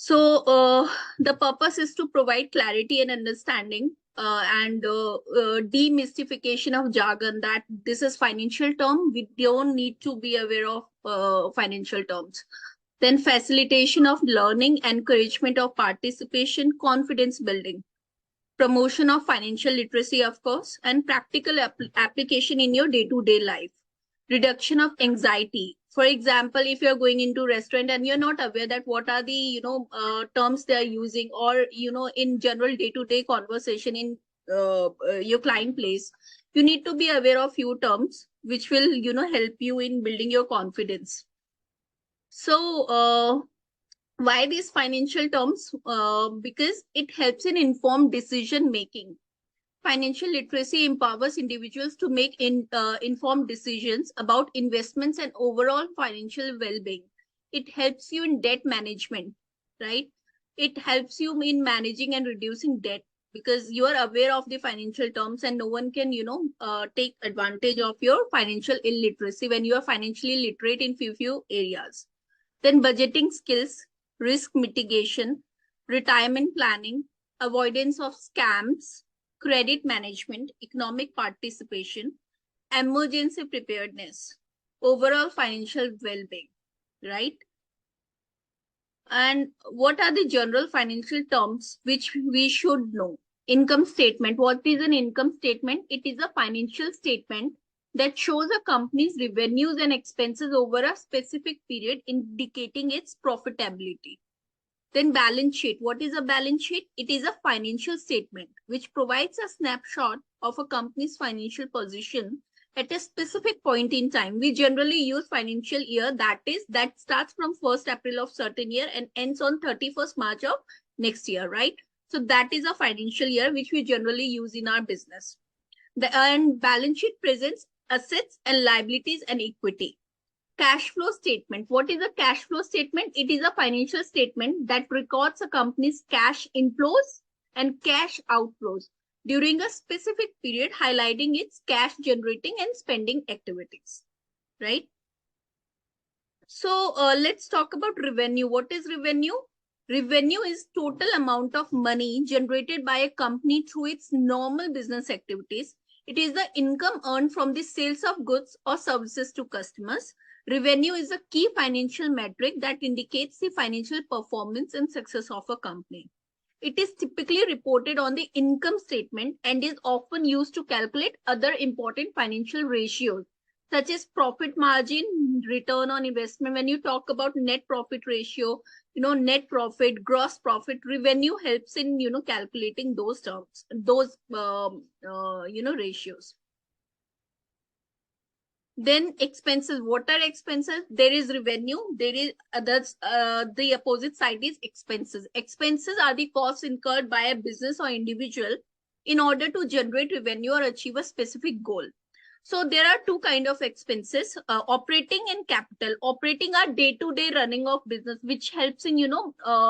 The purpose is to provide clarity and understanding and demystification of jargon that this is financial term. We don't need to be aware of financial terms. Then facilitation of learning, encouragement of participation, confidence building, promotion of financial literacy, of course, and practical application in your day-to-day life, reduction of anxiety. For example, if you're going into restaurant and you're not aware that what are the terms they are using, or in general day-to-day conversation in your client place, you need to be aware of few terms which will help you in building your confidence. So why these financial terms? Because it helps in informed decision making. Financial literacy empowers individuals to make informed decisions about investments and overall financial well-being. It helps you in debt management, right? It helps you in managing and reducing debt, because you are aware of the financial terms and no one can take advantage of your financial illiteracy when you are financially literate in few areas. Then budgeting skills, risk mitigation, retirement planning, avoidance of scams, credit management, economic participation, emergency preparedness, overall financial well-being, right? And what are the general financial terms which we should know? Income statement. What is an income statement? It is a financial statement that shows a company's revenues and expenses over a specific period, indicating its profitability. Then balance sheet. What is a balance sheet? It is a financial statement which provides a snapshot of a company's financial position at a specific point in time. We generally use financial year, that starts from 1st April of certain year and ends on 31st March of next year, right? So that is a financial year which we generally use in our business. And balance sheet presents assets and liabilities and equity. Cash flow statement. What is a cash flow statement? It is a financial statement that records a company's cash inflows and cash outflows during a specific period, highlighting its cash generating and spending activities, right? So let's talk about revenue. What is revenue? Revenue is total amount of money generated by a company through its normal business activities. It is the income earned from the sales of goods or services to customers. Revenue is a key financial metric that indicates the financial performance and success of a company. It is typically reported on the income statement and is often used to calculate other important financial ratios, such as profit margin, return on investment. When you talk about net profit ratio, net profit, gross profit, revenue helps in, calculating those terms, those, ratios. Then expenses. What are expenses? There is revenue. There is others. The opposite side is expenses. Expenses are the costs incurred by a business or individual in order to generate revenue or achieve a specific goal. So there are two kinds of expenses, operating and capital. Operating are day-to-day running of business, which helps in,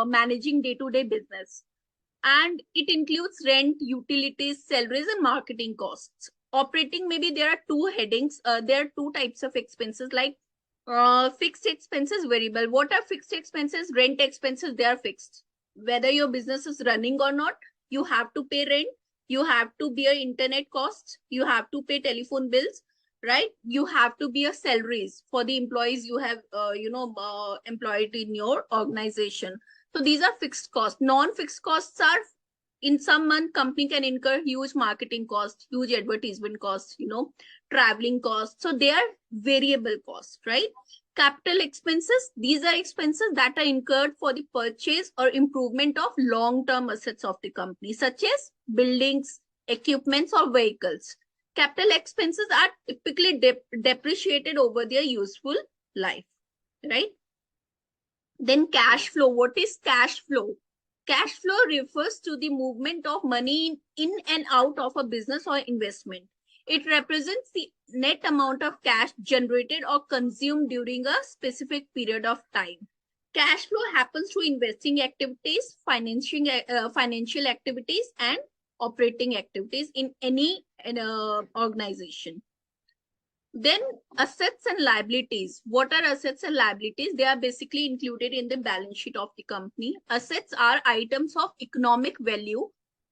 managing day-to-day business. And it includes rent, utilities, salaries, and marketing costs. Operating, maybe there are two headings. There are two types of expenses, like fixed expenses, variable. What are fixed expenses? Rent expenses, they are fixed. Whether your business is running or not, you have to pay rent. You have to bear internet costs. You have to pay telephone bills, right? You have to bear salaries for the employees you have, employed in your organization. So these are fixed costs. Non-fixed costs are, in some month, company can incur huge marketing costs, huge advertisement costs, traveling costs. So they are variable costs, right? Capital expenses, these are expenses that are incurred for the purchase or improvement of long-term assets of the company, such as buildings, equipments, or vehicles. Capital expenses are typically depreciated over their useful life, right? Then cash flow. What is cash flow? Cash flow refers to the movement of money in and out of a business or investment. It represents the net amount of cash generated or consumed during a specific period of time. Cash flow happens through investing activities, financial activities, and operating activities in any organization. Then assets and liabilities. What are assets and liabilities? They are basically included in the balance sheet of the company. Assets are items of economic value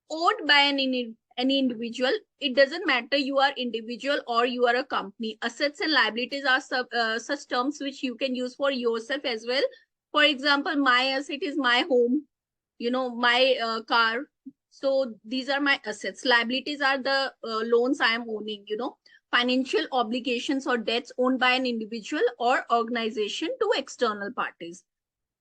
owed by any individual. It doesn't matter you are individual or you are a company. Assets and liabilities are such terms which you can use for yourself as well. For example, my asset is my home, my car. So these are my assets. Liabilities are the loans I am owning, financial obligations or debts owned by an individual or organization to external parties.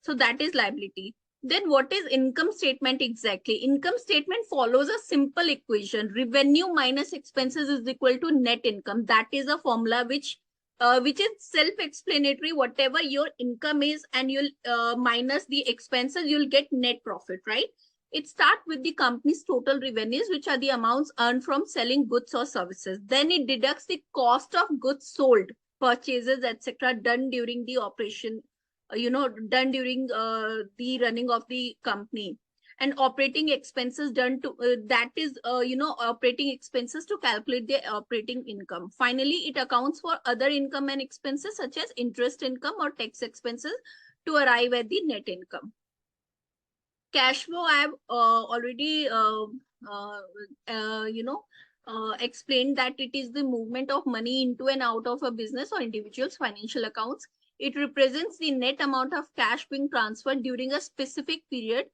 So that is liability. Then what is income statement exactly? Income statement follows a simple equation. Revenue minus expenses is equal to net income. That is a formula which is self-explanatory. Whatever your income is and you'll minus the expenses, you'll get net profit, right? It starts with the company's total revenues, which are the amounts earned from selling goods or services. Then it deducts the cost of goods sold, purchases, etc., done during the operation, done during the running of the company, and operating expenses done to that is operating expenses to calculate the operating income. Finally, it accounts for other income and expenses such as interest income or tax expenses to arrive at the net income. Cash flow, I have already explained that it is the movement of money into and out of a business or individual's financial accounts. It represents the net amount of cash being transferred during a specific period,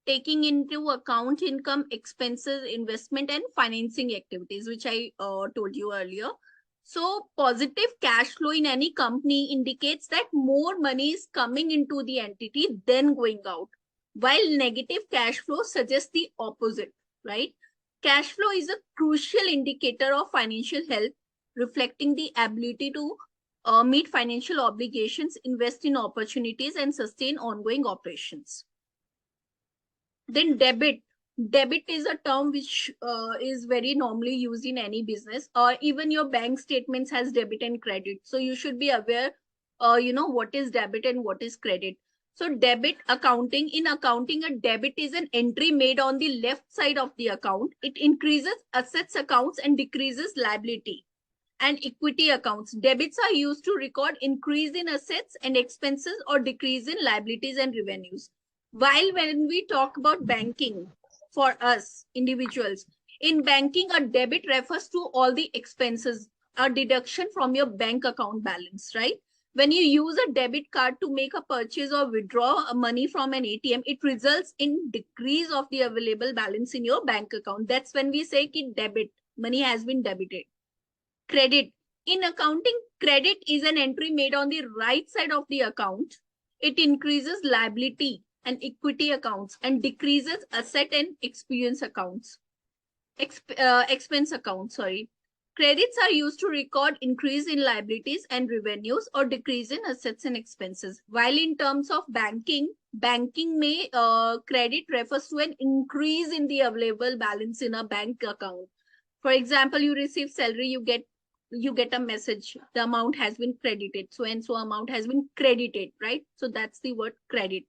taking into account income, expenses, investment, and financing activities, which I told you earlier. So positive cash flow in any company indicates that more money is coming into the entity than going out, while negative cash flow suggests the opposite, right? Cash flow is a crucial indicator of financial health, reflecting the ability to meet financial obligations, invest in opportunities, and sustain ongoing operations. Then debit. Debit is a term which is very normally used in any business, or even your bank statements has debit and credit. So you should be aware, what is debit and what is credit. So debit accounting, in accounting, a debit is an entry made on the left side of the account. It increases assets accounts and decreases liability. And equity accounts. Debits are used to record increase in assets and expenses or decrease in liabilities and revenues. While when we talk about banking, for us individuals, in banking, a debit refers to all the expenses, a deduction from your bank account balance, right? When you use a debit card to make a purchase or withdraw money from an ATM, it results in decrease of the available balance in your bank account. That's when we say ki debit, money has been debited. Credit. In accounting, credit is an entry made on the right side of the account. It increases liability and equity accounts and decreases asset and expense accounts. Expense accounts, sorry. Credits are used to record increase in liabilities and revenues or decrease in assets and expenses. While in terms of banking may credit refers to an increase in the available balance in a bank account. For example, you receive salary, you get a message, the amount has been credited, so and so amount has been credited, right? So that's the word credit.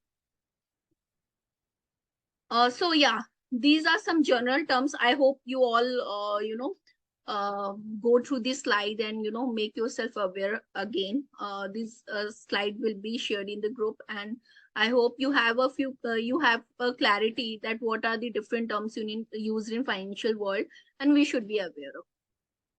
So yeah, these are some general terms. I hope you all go through this slide and make yourself aware again. This slide will be shared in the group, and I hope you have a clarity that what are the different terms used in financial world and we should be aware of.